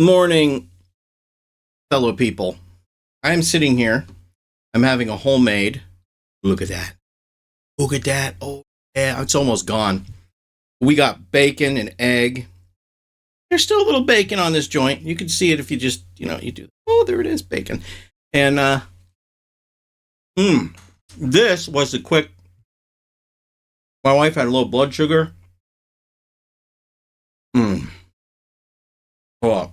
Morning, fellow people. I am sitting here. I'm having a homemade. Look at that. Look at that. Oh, yeah, it's almost gone. We got bacon and egg. There's still a little bacon on this joint. You can see it if you just, you do. Oh, there it is, bacon. And, this was the quick. My wife had low blood sugar. Oh.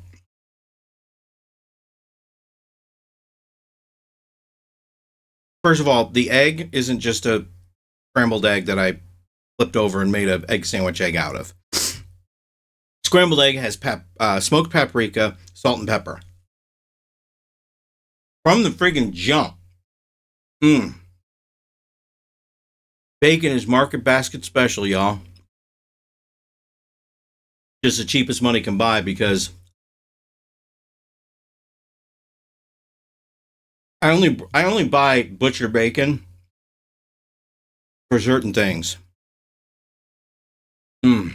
First of all, the egg isn't just a scrambled egg that I flipped over and made an egg sandwich egg out of. Scrambled egg has smoked paprika, salt, and pepper. From the friggin' jump. Bacon is market basket special, y'all. Just the cheapest money can buy because I only buy butcher bacon for certain things. From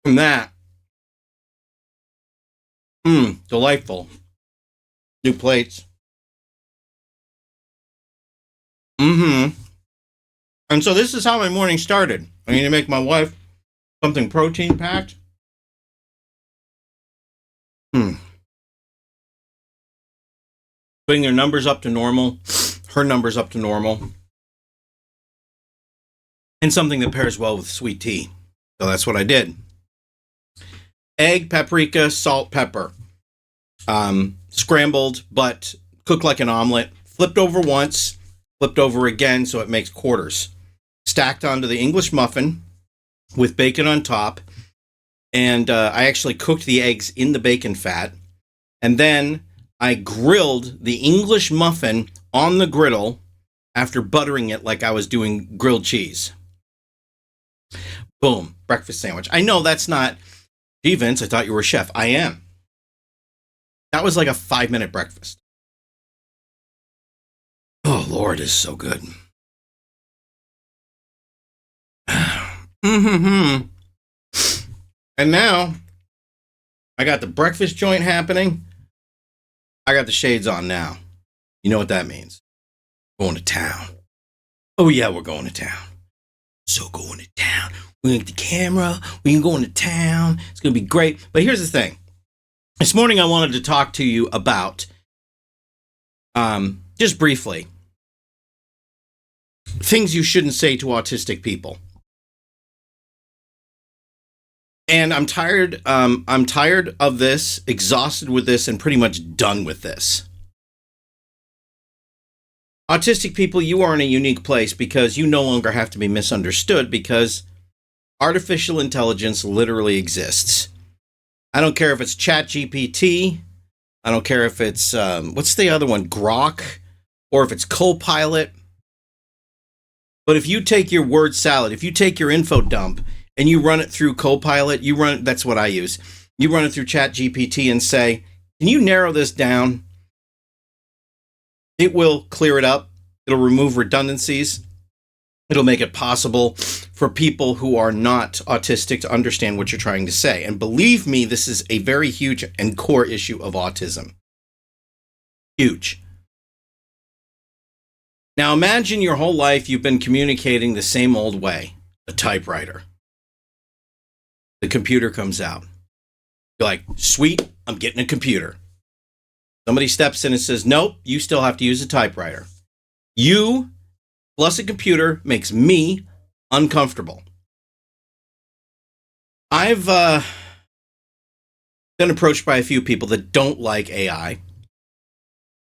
that, delightful. New plates. And so this is how my morning started. I need to make my wife something protein packed. Putting their numbers up to normal, her numbers up to normal, and something that pairs well with sweet tea. So that's what I did. Egg, paprika, salt, pepper. Scrambled, but cooked like an omelet. Flipped over once, flipped over again so it makes quarters. Stacked onto the English muffin with bacon on top. And I actually cooked the eggs in the bacon fat. And then I grilled the English muffin on the griddle after buttering it like I was doing grilled cheese. Boom, breakfast sandwich. I know that's not... Gee, Vince, I thought you were a chef. I am. That was like a 5-minute breakfast. Oh, Lord, it's so good. And now, I got the breakfast joint happening. I got the shades on now. You know what that means. Going to town. Oh, yeah, we're going to town. So going to town. We're going to get the camera. We can go into town. It's going to be great. But here's the thing. This morning I wanted to talk to you about, just briefly, things you shouldn't say to autistic people. And I'm tired of this, exhausted with this, and pretty much done with this. Autistic people, you are in a unique place because you no longer have to be misunderstood because artificial intelligence literally exists. I don't care if it's ChatGPT. I don't care if it's, what's the other one? Grok. Or if it's Copilot. But if you take your word salad, if you take your info dump and you run it through Copilot, that's what I use. You run it through ChatGPT and say, can you narrow this down? It will clear it up. It'll remove redundancies. It'll make it possible for people who are not autistic to understand what you're trying to say. And believe me, this is a very huge and core issue of autism. Huge. Now imagine your whole life you've been communicating the same old way. A typewriter. The computer comes out. You're like, sweet, I'm getting a computer. Somebody steps in and says, nope, you still have to use a typewriter. You plus a computer makes me uncomfortable. I've been approached by a few people that don't like AI.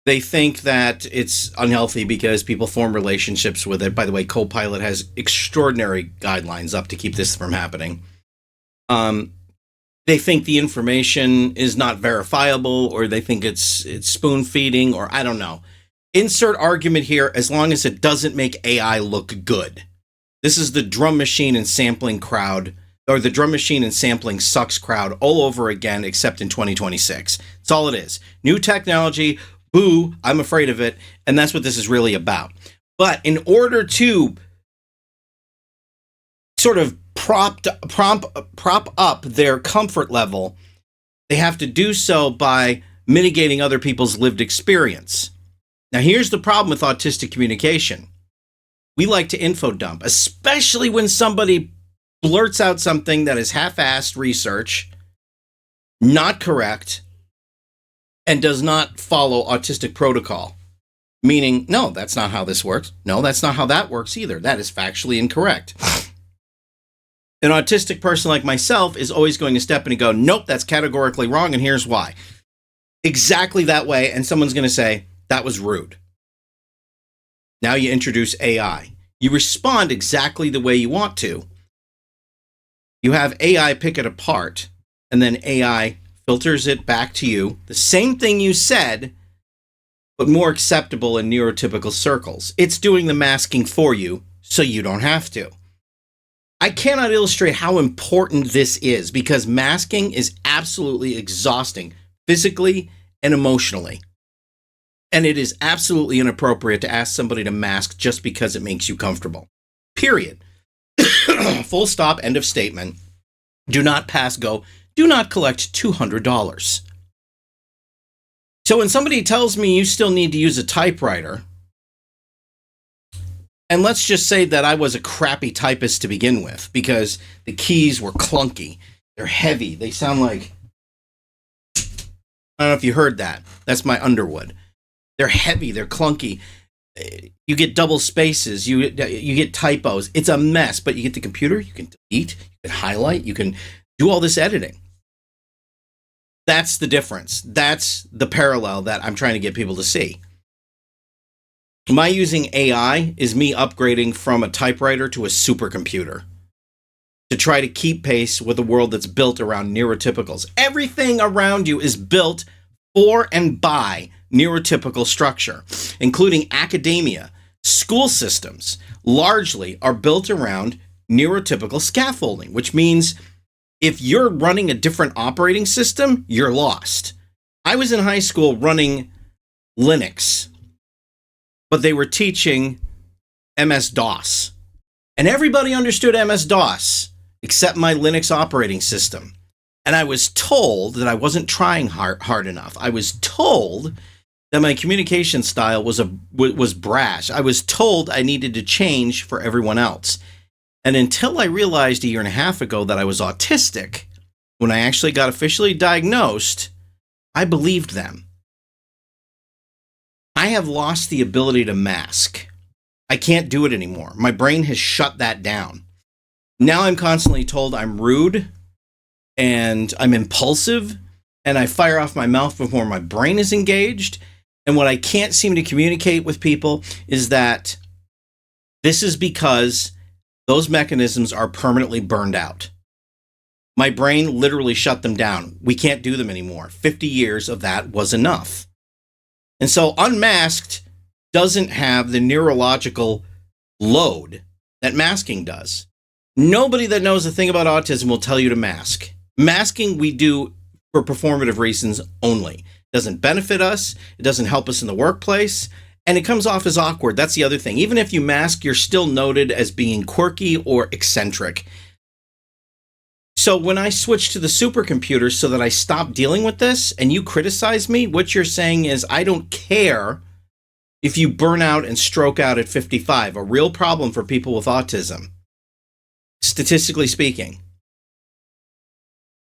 They think that it's unhealthy because people form relationships with it. By the way, Copilot has extraordinary guidelines up to keep this from happening. They think the information is not verifiable, or they think it's spoon feeding, or I don't know. Insert argument here as long as it doesn't make AI look good. This is the drum machine and sampling crowd, or the drum machine and sampling sucks crowd all over again, except in 2026. That's all it is. New technology, boo, I'm afraid of it, and that's what this is really about. But in order to sort of prop up their comfort level, they have to do so by mitigating other people's lived experience. Now, here's the problem with autistic communication. We like to info dump, especially when somebody blurts out something that is half-assed research, not correct, and does not follow autistic protocol. Meaning, no, that's not how this works. No, that's not how that works either. That is factually incorrect. An autistic person like myself is always going to step in and go, nope, that's categorically wrong, and here's why. Exactly that way, and someone's going to say, that was rude. Now you introduce AI. You respond exactly the way you want to. You have AI pick it apart, and then AI filters it back to you. The same thing you said, but more acceptable in neurotypical circles. It's doing the masking for you, so you don't have to. I cannot illustrate how important this is because masking is absolutely exhausting, physically and emotionally. And it is absolutely inappropriate to ask somebody to mask just because it makes you comfortable. Period. Full stop, end of statement. Do not pass go. Do not collect $200. So when somebody tells me you still need to use a typewriter, and let's just say that I was a crappy typist to begin with because the keys were clunky. They're heavy. They sound like, I don't know if you heard that. That's my Underwood. They're heavy. They're clunky. You get double spaces. You get typos. It's a mess, but you get the computer. You can delete. You can highlight. You can do all this editing. That's the difference. That's the parallel that I'm trying to get people to see. My using AI is me upgrading from a typewriter to a supercomputer to try to keep pace with a world that's built around neurotypicals. Everything around you is built for and by neurotypical structure, including academia. School systems largely are built around neurotypical scaffolding, which means if you're running a different operating system, you're lost. I was in high school running Linux, but they were teaching MS-DOS. And everybody understood MS-DOS except my Linux operating system. And I was told that I wasn't trying hard enough. I was told that my communication style was brash. I was told I needed to change for everyone else. And until I realized a year and a half ago that I was autistic, when I actually got officially diagnosed, I believed them. I have lost the ability to mask. I can't do it anymore. My brain has shut that down. Now I'm constantly told I'm rude and I'm impulsive and I fire off my mouth before my brain is engaged. And what I can't seem to communicate with people is that this is because those mechanisms are permanently burned out. My brain literally shut them down. We can't do them anymore. 50 years of that was enough. And so unmasked doesn't have the neurological load that masking does. Nobody that knows a thing about autism will tell you to mask. Masking we do for performative reasons only. It doesn't benefit us. It doesn't help us in the workplace. And it comes off as awkward. That's the other thing. Even if you mask, you're still noted as being quirky or eccentric. So when I switched to the supercomputer so that I stopped dealing with this and you criticize me, what you're saying is I don't care if you burn out and stroke out at 55, a real problem for people with autism. Statistically speaking,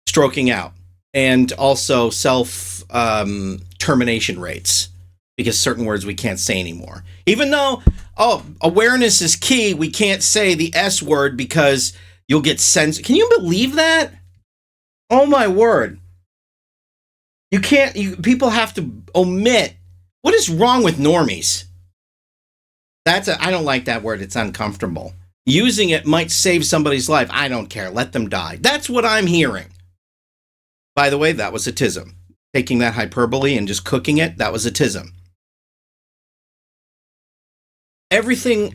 stroking out and also self-termination rates. Because certain words we can't say anymore. Even though, awareness is key, we can't say the S word because you'll get censored. Can you believe that? Oh my word. You can't, people have to omit. What is wrong with normies? I don't like that word. It's uncomfortable. Using it might save somebody's life. I don't care. Let them die. That's what I'm hearing. By the way, that was autism. Taking that hyperbole and just cooking it, that was autism. Everything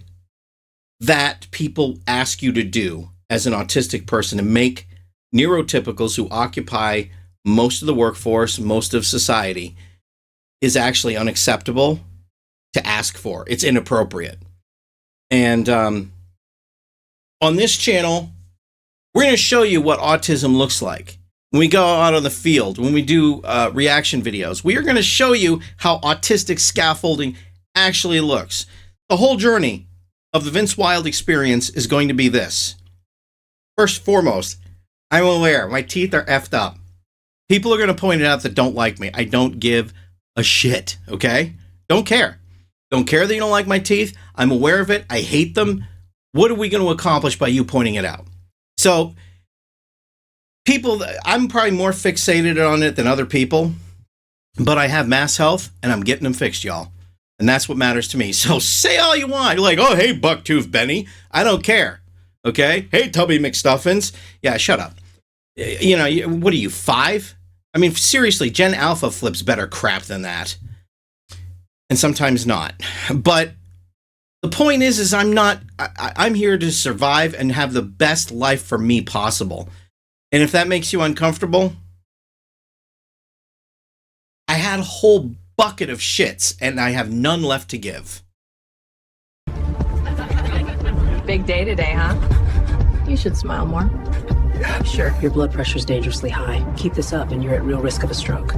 that people ask you to do as an autistic person to make neurotypicals who occupy most of the workforce, most of society, is actually unacceptable to ask for. It's inappropriate. And on this channel, We're going to show you what autism looks like. When we go out on the field, when we do reaction videos, we are going to show you how autistic scaffolding actually looks. The whole journey of the Vince Wild experience is going to be this. First and foremost, I'm aware my teeth are effed up. People are going to point it out that don't like me. I don't give a shit, okay? Don't care. Don't care that you don't like my teeth. I'm aware of it. I hate them. What are we going to accomplish by you pointing it out? So, people, I'm probably more fixated on it than other people, but I have mass health, and I'm getting them fixed, y'all. And that's what matters to me. So say all you want. You're like, oh, hey, Bucktooth Benny. I don't care, okay? Hey, Tubby McStuffins. Yeah, shut up. You know, what are you, 5? I mean, seriously, Gen Alpha flips better crap than that. And sometimes not. But the point is I'm here to survive and have the best life for me possible. And if that makes you uncomfortable, I had a whole bucket of shits and I have none left to give. Big day today, huh? You should smile more. Yeah. Sure. Your blood pressure's dangerously high. Keep this up and you're at real risk of a stroke.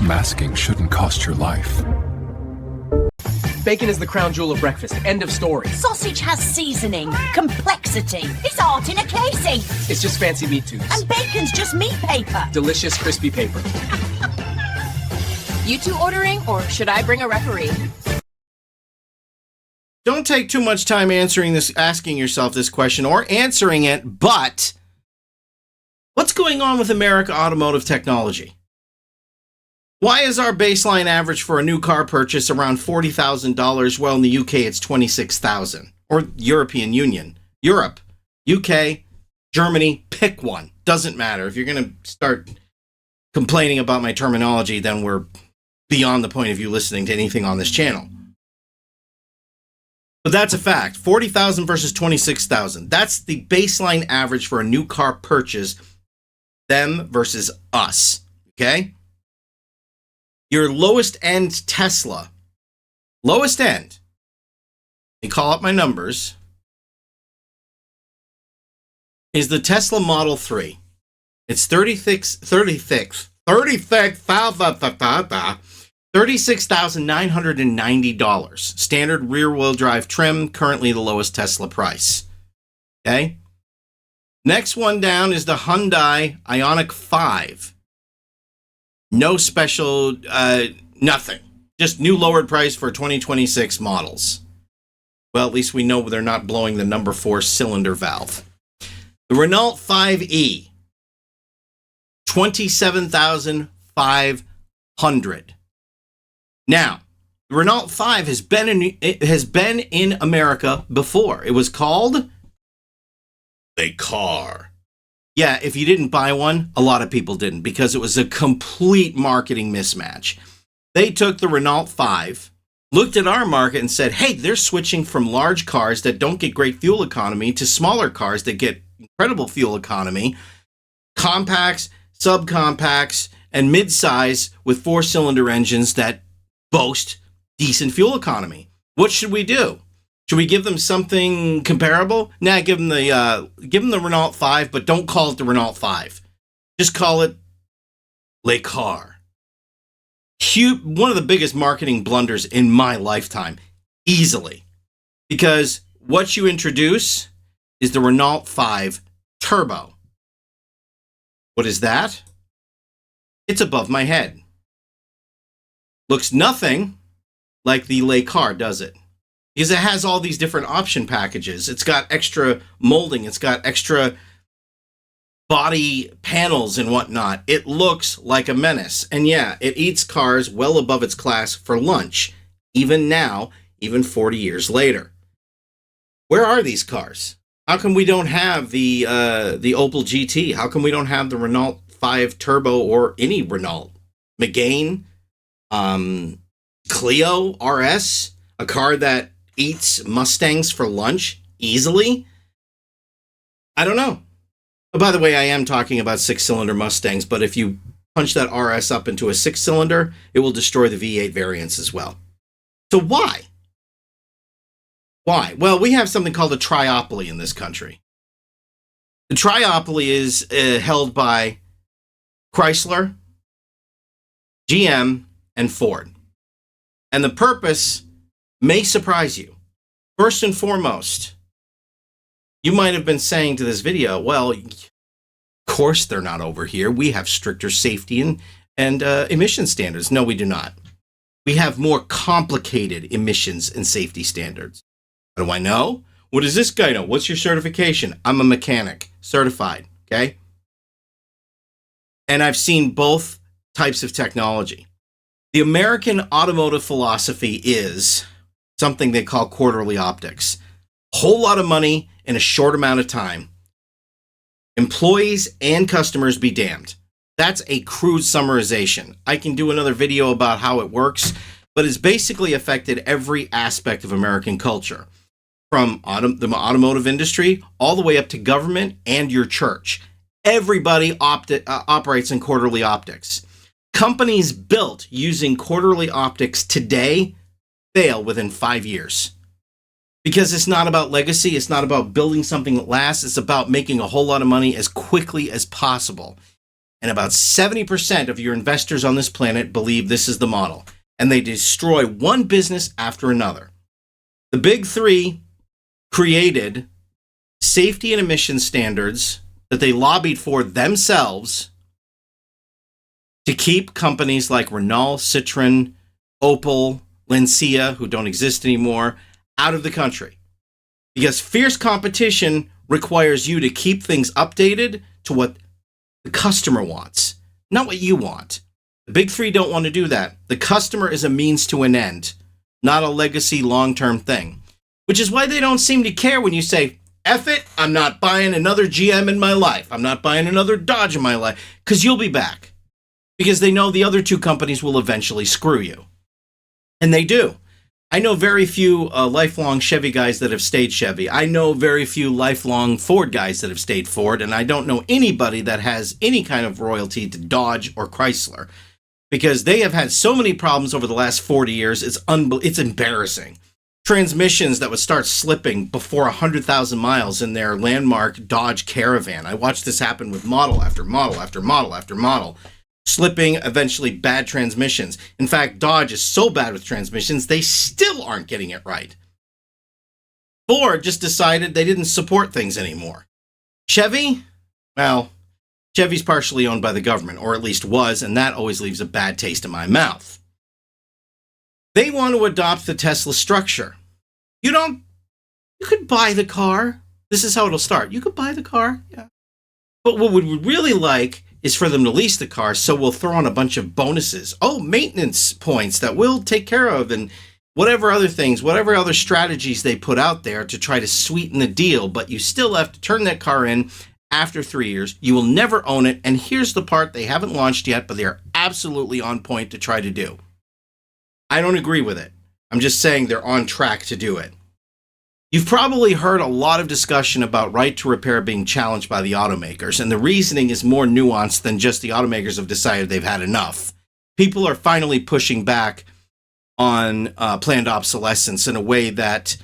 Masking shouldn't cost your life. Bacon is the crown jewel of breakfast. End of story. Sausage has seasoning, complexity. It's art in a casing. It's just fancy meat tubes. And bacon's just meat paper. Delicious, crispy paper. You two ordering, or should I bring a referee? Don't take too much time asking yourself this question or answering it, but what's going on with America automotive technology? Why is our baseline average for a new car purchase around $40,000? Well, in the UK, it's $26,000. Or European Union. Europe, UK, Germany, pick one. Doesn't matter. If you're going to start complaining about my terminology, then we're beyond the point of you listening to anything on this channel. But that's a fact. 40,000 versus 26,000. That's the baseline average for a new car purchase. Them versus us. Okay? Your lowest end Tesla. Lowest end. Let me call up my numbers. Is the Tesla Model 3. It's $36,990. Standard rear-wheel drive trim, currently the lowest Tesla price. Okay? Next one down is the Hyundai Ioniq 5. No special, nothing. Just new lowered price for 2026 models. Well, at least we know they're not blowing the number 4 cylinder valve. The Renault 5e. $27,500. Now, the Renault 5 has been in America before. It was called a car. Yeah, if you didn't buy one, a lot of people didn't because it was a complete marketing mismatch. They took the Renault 5, looked at our market and said, hey, they're switching from large cars that don't get great fuel economy to smaller cars that get incredible fuel economy, compacts, subcompacts, and midsize with 4-cylinder engines that boast decent fuel economy. What should we do? Should we give them something comparable? Nah, give them the Renault 5, but don't call it the Renault 5. Just call it Le Car. One of the biggest marketing blunders in my lifetime, easily. Because what you introduce is the Renault 5 Turbo. What is that? It's above my head. Looks nothing like the Le Car, does it? Because it has all these different option packages. It's got extra molding. It's got extra body panels and whatnot. It looks like a menace. And yeah, it eats cars well above its class for lunch. Even now, even 40 years later. Where are these cars? How come we don't have the Opel GT? How come we don't have the Renault 5 Turbo or any Renault? Megane? Clio RS? A car that eats Mustangs for lunch easily? I don't know. Oh, by the way, I am talking about 6-cylinder Mustangs, but if you punch that RS up into a 6-cylinder, it will destroy the V8 variants as well. So why? Why? Well, we have something called a triopoly in this country. The triopoly is held by Chrysler, GM, and Ford. And the purpose may surprise you. First and foremost, you might have been saying to this video, well, of course they're not over here. We have stricter safety and emission standards. No, we do not. We have more complicated emissions and safety standards. How do I know? What does this guy know? What's your certification? I'm a mechanic, certified, okay? And I've seen both types of technology. The American automotive philosophy is something they call quarterly optics. Whole lot of money in a short amount of time. Employees and customers be damned. That's a crude summarization. I can do another video about how it works, but it's basically affected every aspect of American culture. From the automotive industry all the way up to government and your church. Everybody operates in quarterly optics. Companies built using quarterly optics today fail within 5 years. Because it's not about legacy, it's not about building something that lasts, it's about making a whole lot of money as quickly as possible. And about 70% of your investors on this planet believe this is the model. And they destroy one business after another. The big three created safety and emission standards that they lobbied for themselves to keep companies like Renault, Citroën, Opel, Lancia, who don't exist anymore, out of the country. Because fierce competition requires you to keep things updated to what the customer wants, not what you want. The big three don't want to do that. The customer is a means to an end, not a legacy long-term thing. Which is why they don't seem to care when you say, F it, I'm not buying another GM in my life. I'm not buying another Dodge in my life. Because you'll be back. Because they know the other two companies will eventually screw you. And they do. I know very few lifelong Chevy guys that have stayed Chevy. I know very few lifelong Ford guys that have stayed Ford. And I don't know anybody that has any kind of royalty to Dodge or Chrysler. Because they have had so many problems over the last 40 years, it's embarrassing. Transmissions that would start slipping before 100,000 miles in their landmark Dodge Caravan. I watched this happen with model after model after model after model. Slipping, eventually bad transmissions. In fact, Dodge is so bad with transmissions, they still aren't getting it right. Ford just decided they didn't support things anymore. Chevy? Well, Chevy's partially owned by the government, or at least was, and that always leaves a bad taste in my mouth. They want to adopt the Tesla structure. You could buy the car. This is how it'll start. You could buy the car, yeah. But what we would really like is for them to lease the car, so we'll throw on a bunch of bonuses. Oh, maintenance points that we'll take care of, and whatever other things, whatever other strategies they put out there to try to sweeten the deal, but you still have to turn that car in after 3 years. You will never own it, and here's the part they haven't launched yet, but they're absolutely on point to try to do. I don't agree with it. I'm just saying they're on track to do it. You've probably heard a lot of discussion about right to repair being challenged by the automakers, and the reasoning is more nuanced than just the automakers have decided they've had enough. People are finally pushing back on planned obsolescence in a way that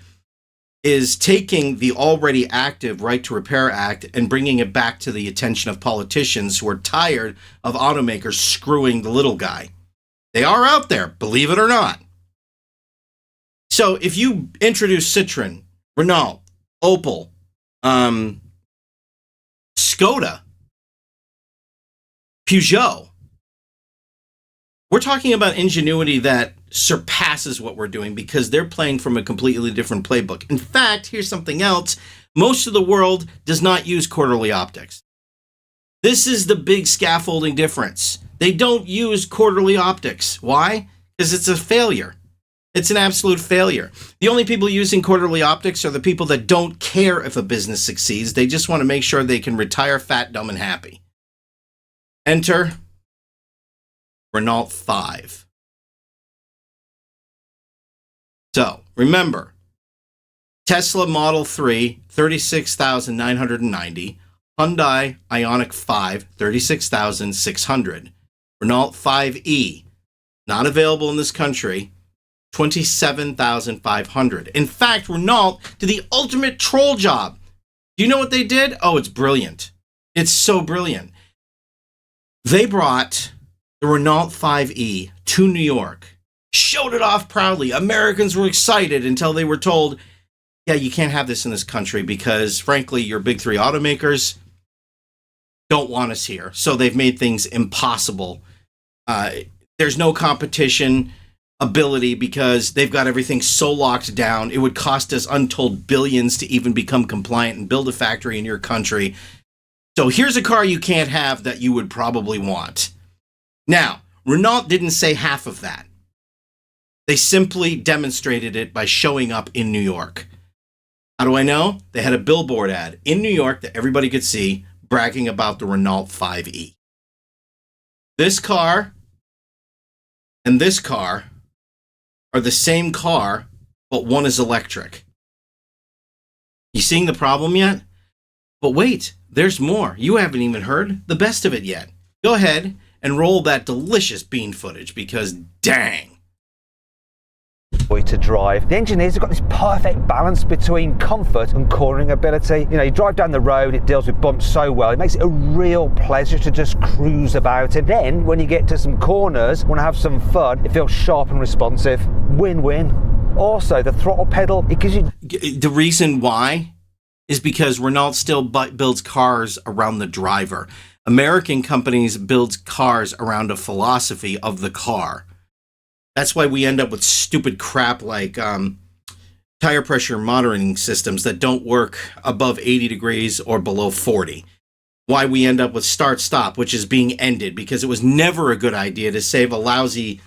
is taking the already active Right to Repair Act and bringing it back to the attention of politicians who are tired of automakers screwing the little guy. They are out there, believe it or not. So if you introduce Citroën, Renault, Opel, Skoda, Peugeot, we're talking about ingenuity that surpasses what we're doing because they're playing from a completely different playbook. In fact, here's something else. Most of the world does not use quarterly optics. This is the big scaffolding difference. They don't use quarterly optics. Why? Because it's a failure. It's an absolute failure. The only people using quarterly optics are the people that don't care if a business succeeds. They just want to make sure they can retire fat, dumb, and happy. Enter Renault 5. So, remember, Tesla Model 3, $36,990. Hyundai Ioniq 5, $36,600. Renault 5e, not available in this country, $27,500. In fact, Renault did the ultimate troll job. Do you know what they did? Oh, it's brilliant. It's so brilliant. They brought the Renault 5e to New York, showed it off proudly. Americans were excited until they were told, yeah, you can't have this in this country because, frankly, your big three automakers don't want us here. So they've made things impossible. There's no competition ability because they've got everything so locked down. It would cost us untold billions to even become compliant and build a factory in your country. So here's a car you can't have that you would probably want. Now, Renault didn't say half of that. They simply demonstrated it by showing up in New York. How do I know? They had a billboard ad in New York that everybody could see bragging about the Renault 5e. This car and this car are the same car, but one is electric. You seeing the problem yet? But wait, there's more. You haven't even heard the best of it yet. Go ahead and roll that delicious bean footage because dang. To drive. The engineers have got this perfect balance between comfort and cornering ability. You know, you drive down the road, it deals with bumps so well. It makes it a real pleasure to just cruise about. And then when you get to some corners, want to have some fun, it feels sharp and responsive. Win-win. Also, the throttle pedal, it gives you... The reason why is because Renault still builds cars around the driver. American companies build cars around a philosophy of the car. That's why we end up with stupid crap like tire pressure monitoring systems that don't work above 80 degrees or below 40. Why we end up with start-stop, which is being ended because it was never a good idea to save a lousy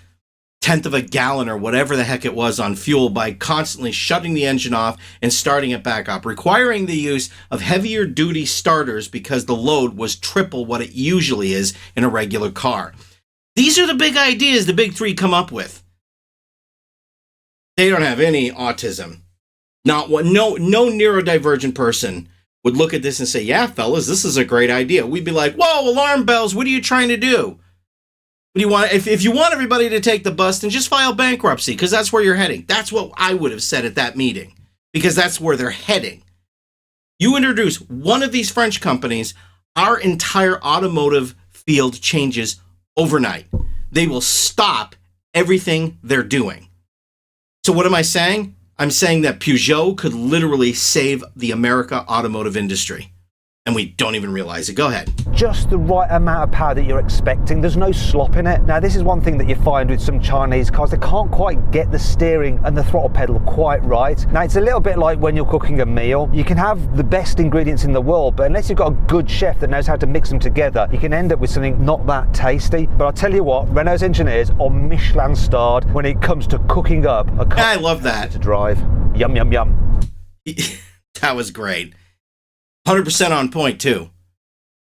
tenth of a gallon or whatever the heck it was on fuel by constantly shutting the engine off and starting it back up, requiring the use of heavier duty starters because the load was triple what it usually is in a regular car. These are the big ideas the big three come up with. They don't have any autism. Not one. No neurodivergent person would look at this and say, yeah, fellas, this is a great idea. We'd be like, whoa, alarm bells. What are you trying to do? What do you want? If you want everybody to take the bus, then just file bankruptcy because that's where you're heading. That's what I would have said at that meeting because that's where they're heading. You introduce one of these French companies, our entire automotive field changes overnight. They will stop everything they're doing. So what am I saying? I'm saying that Peugeot could literally save the America automotive industry. And we don't even realize it. Go ahead. Just the right amount of power that you're expecting. There's no slop in it. Now, this is one thing that you find with some Chinese cars. They can't quite get the steering and the throttle pedal quite right. Now, it's a little bit like when you're cooking a meal. You can have the best ingredients in the world, but unless you've got a good chef that knows how to mix them together, you can end up with something not that tasty. But I'll tell you what, Renault's engineers are Michelin starred when it comes to cooking up a car. I love that. To drive. Yum, yum, yum. That was great. 100% on point too.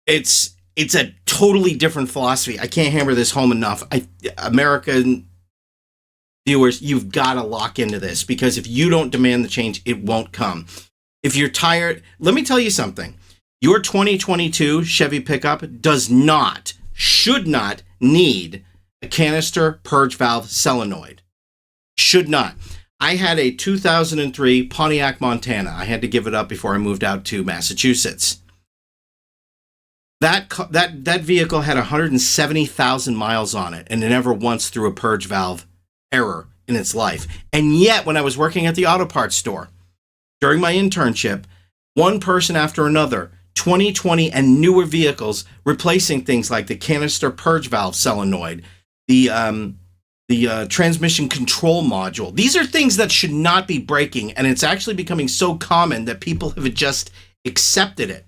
It's a totally different philosophy. I can't hammer this home enough. American viewers, you've got to lock into this because if you don't demand the change, it won't come. If you're tired, let me tell you something. Your 2022 Chevy pickup should not need a canister purge valve solenoid. Should not. I had a 2003 Pontiac Montana. I had to give it up before I moved out to Massachusetts. That vehicle had 170,000 miles on it, and it never once threw a purge valve error in its life. And yet, when I was working at the auto parts store, during my internship, one person after another, 2020 and newer vehicles, replacing things like the canister purge valve solenoid, the transmission control module. These are things that should not be breaking, and it's actually becoming so common that people have just accepted it.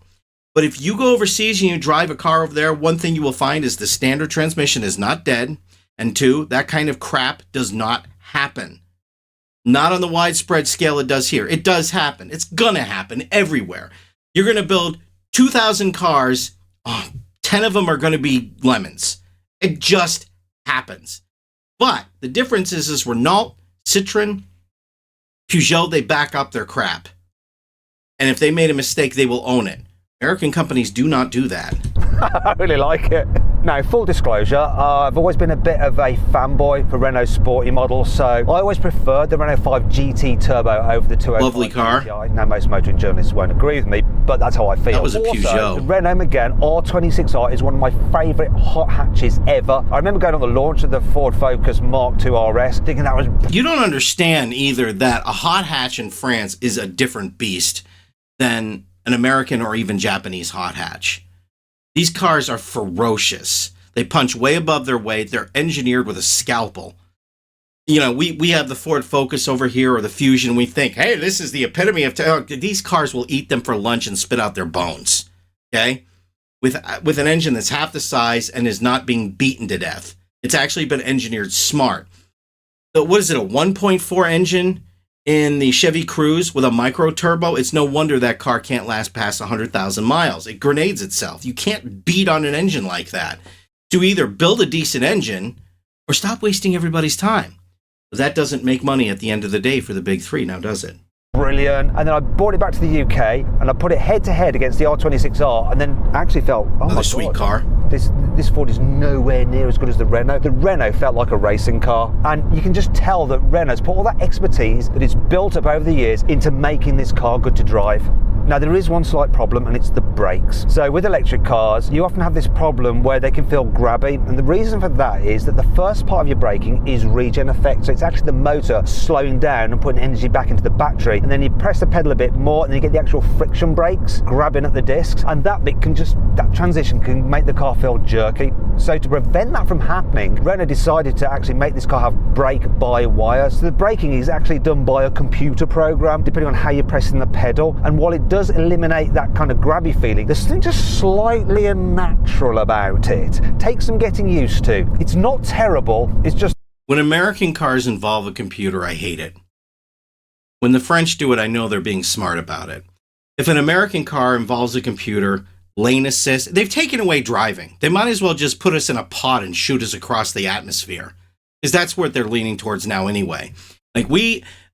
But if you go overseas and you drive a car over there, one thing you will find is the standard transmission is not dead, and two, that kind of crap does not happen. Not on the widespread scale it does here. It does happen. It's gonna happen everywhere. You're gonna build 2,000 cars, 10 of them are gonna be lemons. It just happens. But the difference is Renault, Citroën, Peugeot, they back up their crap. And if they made a mistake, they will own it. American companies do not do that. I really like it. Now, full disclosure, I've always been a bit of a fanboy for Renault sporty models, so I always preferred the Renault 5 GT Turbo over the 205 Lovely car. GTI. Now, most motoring journalists won't agree with me, but that's how I feel. That was a Also, Peugeot. the Renault Megane R26R is one of my favourite hot hatches ever. I remember going on the launch of the Ford Focus Mark II RS, thinking that was... You don't understand either that a hot hatch in France is a different beast than an American or even Japanese hot hatch. These cars are ferocious. They punch way above their weight. They're engineered with a scalpel. You know, we have the Ford Focus over here or the Fusion. We think, hey, this is the epitome of... These cars will eat them for lunch and spit out their bones. Okay? With an engine that's half the size and is not being beaten to death. It's actually been engineered smart. So what is it, a 1.4 engine in the Chevy Cruze with a micro turbo? It's no wonder that car can't last past 100,000 miles. It grenades itself. You can't beat on an engine like that. To either build a decent engine or stop wasting everybody's time. But that doesn't make money at the end of the day for the big three, now does it? Brilliant. And then I brought it back to the UK and I put it head to head against the R26R and then actually felt, oh Another my sweet God, car. This Ford is nowhere near as good as the Renault. The Renault felt like a racing car, and you can just tell that Renault's put all that expertise that it's built up over the years into making this car good to drive. Now, there is one slight problem, and it's the brakes. So with electric cars, you often have this problem where they can feel grabby, and the reason for that is that the first part of your braking is regen effect. So it's actually the motor slowing down and putting energy back into the battery, and then you press the pedal a bit more, and then you get the actual friction brakes grabbing at the discs, and that transition can make the car feel jerky. So to prevent that from happening, Renault decided to actually make this car have brake-by-wire. So the braking is actually done by a computer program, depending on how you're pressing the pedal. And while it does eliminate that kind of grabby feeling, there's something just slightly unnatural about it. Takes some getting used to. It's not terrible, it's just... When American cars involve a computer, I hate it. When the French do it, I know they're being smart about it. If an American car involves a computer, lane assist, they've taken away driving. They might as well just put us in a pod and shoot us across the atmosphere. Because that's what they're leaning towards now anyway. Like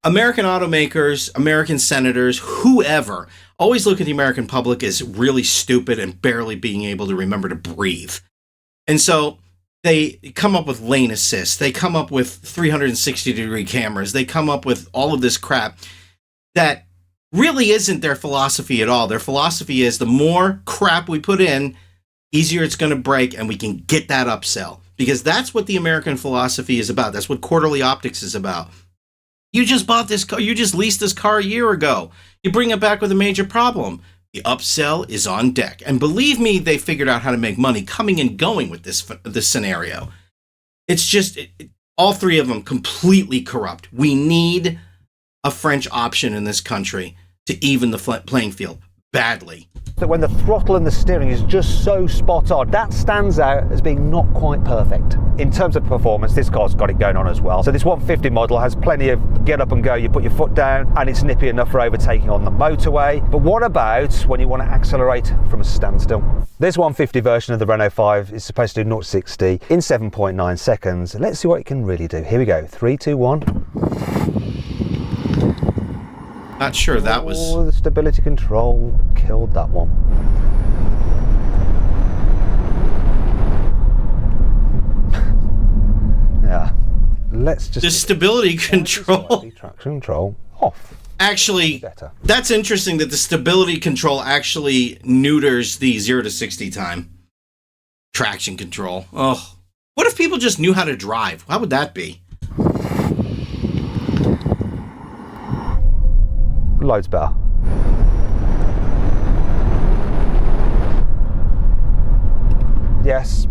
American automakers, American senators, whoever, always look at the American public as really stupid and barely being able to remember to breathe. And so they come up with lane assist. They come up with 360-degree cameras. They come up with all of this crap that really isn't their philosophy at all. Their philosophy is the more crap we put in, easier it's going to break, and we can get that upsell. Because that's what the American philosophy is about. That's what quarterly optics is about. You just bought this car. You just leased this car a year ago. You bring it back with a major problem. The upsell is on deck. And believe me, they figured out how to make money coming and going with this scenario. It's just, all three of them completely corrupt. We need a French option in this country to even the playing field badly. That when the throttle and the steering is just so spot on, that stands out as being not quite perfect. In terms of performance, this car's got it going on as well. So this 150 model has plenty of get up and go, you put your foot down, and it's nippy enough for overtaking on the motorway. But what about when you want to accelerate from a standstill? This 150 version of the Renault 5 is supposed to do 0-60 in 7.9 seconds. Let's see what it can really do. Here we go, 3, 2, 1. Not sure that was... Oh, the stability control killed that one. Yeah. Let's just... The stability control... Traction control off. Actually, Better. That's interesting that the stability control actually neuters the 0-60 time. Traction control. Oh. What if people just knew how to drive? How would that be? Loads better. Yes,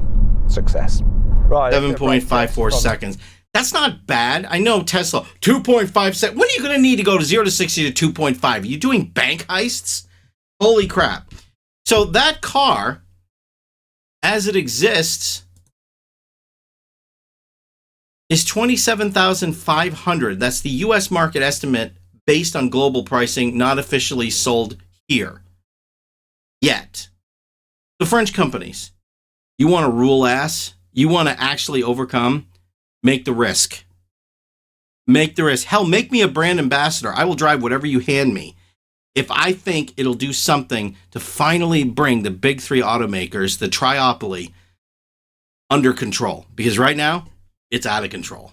success. Right. 7.54 seconds. That's not bad. I know Tesla, 2.5 seconds. When are you going to need to go to 0-60 to 2.5? Are you doing bank heists? Holy crap. So that car, as it exists, is $27,500. That's the U.S. market estimate based on global pricing, not officially sold here yet. The French companies, you want to rule ass? You want to actually overcome? Make the risk. Make the risk. Hell, make me a brand ambassador. I will drive whatever you hand me. if I think it'll do something to finally bring the big three automakers, the triopoly, under control. Because right now, it's out of control.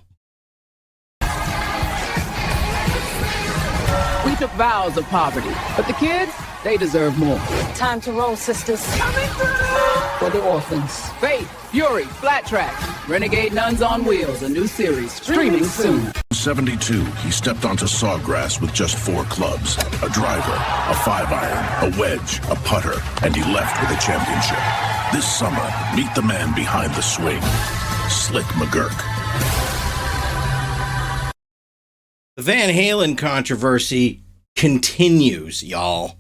We took vows of poverty, but the kids, they deserve more. Time to roll, sisters. For the orphans. Faith, Fury, Flat Track, Renegade Nuns on Wheels, a new series, streaming soon. 72, he stepped onto sawgrass with just 4 clubs, a driver, a 5-iron, a wedge, a putter, and he left with a championship. This summer, meet the man behind the swing, Slick McGurk. The Van Halen controversy continues, y'all.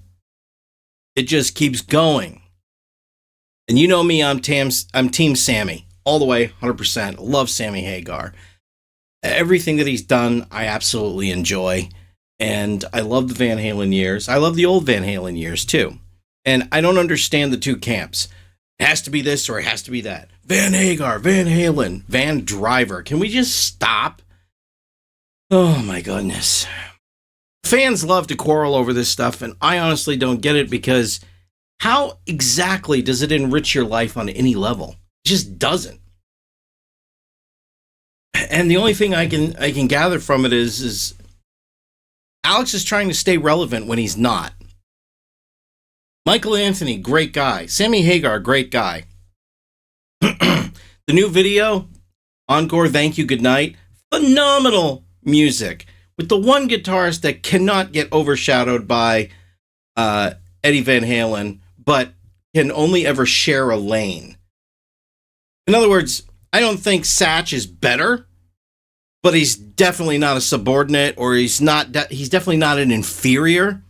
It just keeps going. And you know me, I'm Team Sammy. All the way, 100%. Love Sammy Hagar. Everything that he's done, I absolutely enjoy. And I love the Van Halen years. I love the old Van Halen years, too. And I don't understand the two camps. It has to be this or it has to be that. Van Hagar, Van Halen, Van Driver. Can we just stop? Oh, my goodness. Fans love to quarrel over this stuff, and I honestly don't get it because how exactly does it enrich your life on any level? It just doesn't. And the only thing I can gather from it is Alex is trying to stay relevant when he's not. Michael Anthony, great guy. Sammy Hagar, great guy. The new video, Encore, Thank You, Good Night, phenomenal music with the one guitarist that cannot get overshadowed by Eddie Van Halen, but can only ever share a lane. In other words, I don't think Satch is better, but he's definitely not a subordinate, or he's definitely not an inferior,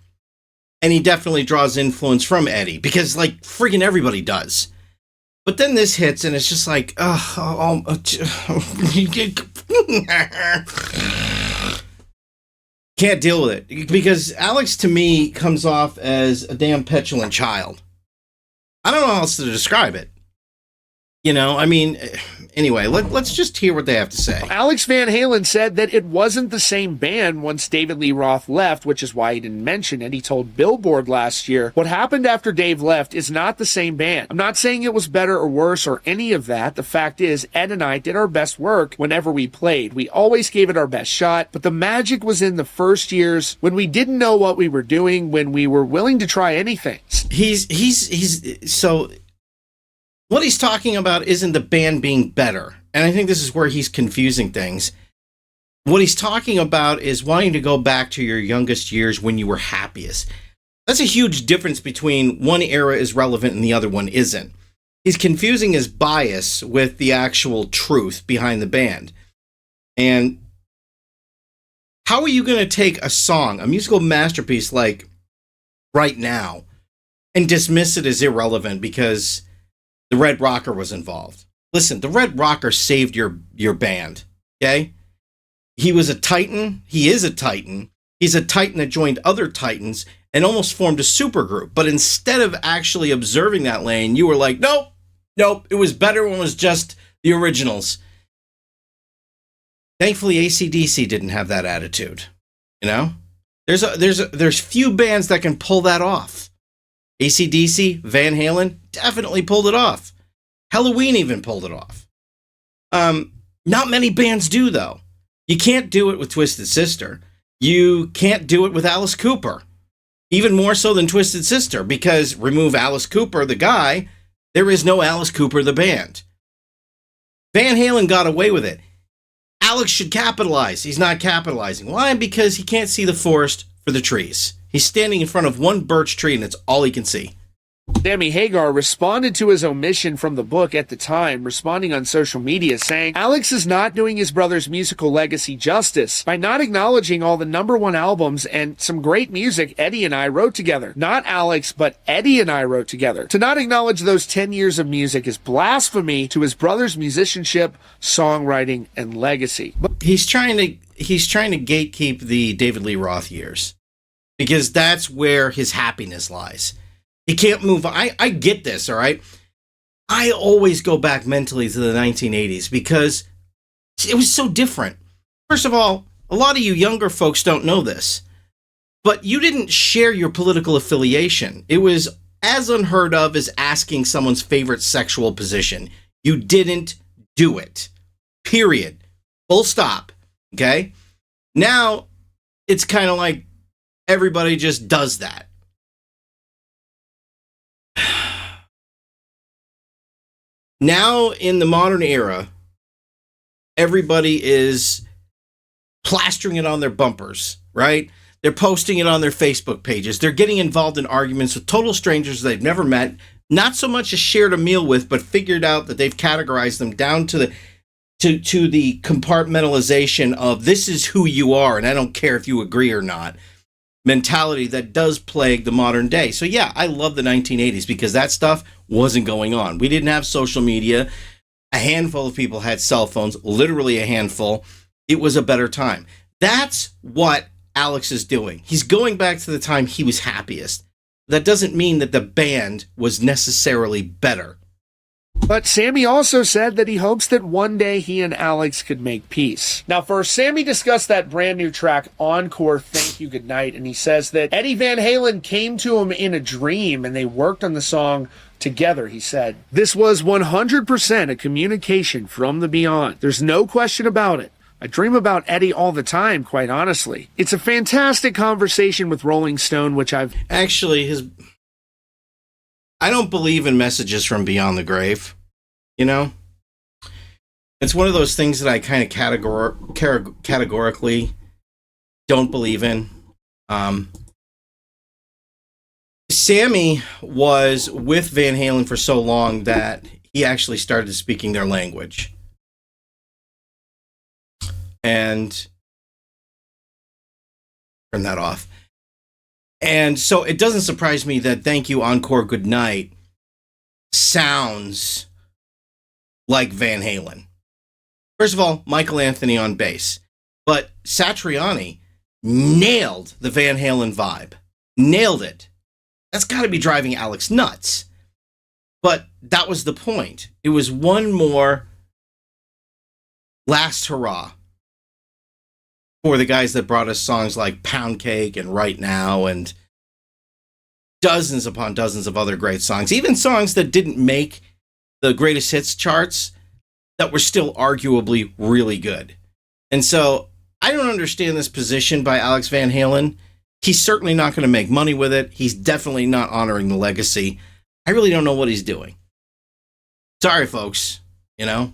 and he definitely draws influence from Eddie, because, like, freaking everybody does. But then this hits, and it's just like, can't deal with it. Because Alex, to me, comes off as a damn petulant child. I don't know how else to describe it. You know, I mean, anyway, let's just hear what they have to say. Alex Van Halen said that it wasn't the same band once David Lee Roth left, which is why he didn't mention it. He told Billboard last year, what happened after Dave left is not the same band. I'm not saying it was better or worse or any of that. The fact is, Ed and I did our best work whenever we played. We always gave it our best shot, but the magic was in the first years when we didn't know what we were doing, when we were willing to try anything. So what he's talking about isn't the band being better. And I think this is where he's confusing things. What he's talking about is wanting to go back to your youngest years when you were happiest. That's a huge difference between one era is relevant and the other one isn't. He's confusing his bias with the actual truth behind the band. And how are you going to take a song, a musical masterpiece like Right Now, and dismiss it as irrelevant because the Red Rocker was involved? Listen, the Red Rocker saved your band, okay? He was a titan. He is a titan. He's a titan that joined other titans and almost formed a supergroup. But instead of actually observing that lane, you were like, nope, it was better when it was just the originals. Thankfully, AC/DC didn't have that attitude, you know? There's few bands that can pull that off. AC/DC, Van Halen, definitely pulled it off. Halloween even pulled it off. Not many bands do, though. You can't do it with Twisted Sister. You can't do it with Alice Cooper. Even more so than Twisted Sister, because remove Alice Cooper, the guy, there is no Alice Cooper, the band. Van Halen got away with it. Alex should capitalize. He's not capitalizing. Why? Because he can't see the forest for the trees. He's standing in front of one birch tree, and it's all he can see. Sammy Hagar responded to his omission from the book at the time, responding on social media saying, Alex is not doing his brother's musical legacy justice by not acknowledging all the #1 albums and some great music Eddie and I wrote together. Not Alex, but Eddie and I wrote together. To not acknowledge those 10 years of music is blasphemy to his brother's musicianship, songwriting, and legacy. He's trying to gatekeep the David Lee Roth years, because that's where his happiness lies. He can't move. I get this, all right? I always go back mentally to the 1980s because it was so different. First of all, a lot of you younger folks don't know this. But you didn't share your political affiliation. It was as unheard of as asking someone's favorite sexual position. You didn't do it. Period. Full stop. Okay? Now, it's kind of like everybody just does that. Now, in the modern era, everybody is plastering it on their bumpers, right? They're posting it on their Facebook pages. They're getting involved in arguments with total strangers they've never met, not so much as shared a meal with, but figured out that they've categorized them down to the compartmentalization of this is who you are, and I don't care if you agree or not, mentality that does plague the modern day. So yeah, I love the 1980s because that stuff wasn't going on. We didn't have social media. A handful of people had cell phones, literally a handful. It was a better time. That's what Alex is doing. He's going back to the time he was happiest. That doesn't mean that the band was necessarily better. But Sammy also said that he hopes that one day he and Alex could make peace. Now first, Sammy discussed that brand new track, Encore, Thank You, Goodnight, and he says that Eddie Van Halen came to him in a dream and they worked on the song together. He said, "This was 100% a communication from the beyond. There's no question about it. I dream about Eddie all the time, quite honestly. It's a fantastic conversation with Rolling Stone, which I've..." Actually, I don't believe in messages from beyond the grave, you know? It's one of those things that I kind of categorically don't believe in. Sammy was with Van Halen for so long that he actually started speaking their language. And turn that off. And so it doesn't surprise me that Thank You, Encore, Goodnight sounds like Van Halen. First of all, Michael Anthony on bass. But Satriani nailed the Van Halen vibe. Nailed it. That's got to be driving Alex nuts. But that was the point. It was one more last hurrah for the guys that brought us songs like Pound Cake and Right Now and dozens upon dozens of other great songs. Even songs that didn't make the greatest hits charts that were still arguably really good. And so I don't understand this position by Alex Van Halen. He's certainly not going to make money with it. He's definitely not honoring the legacy. I really don't know what he's doing. Sorry, folks. You know,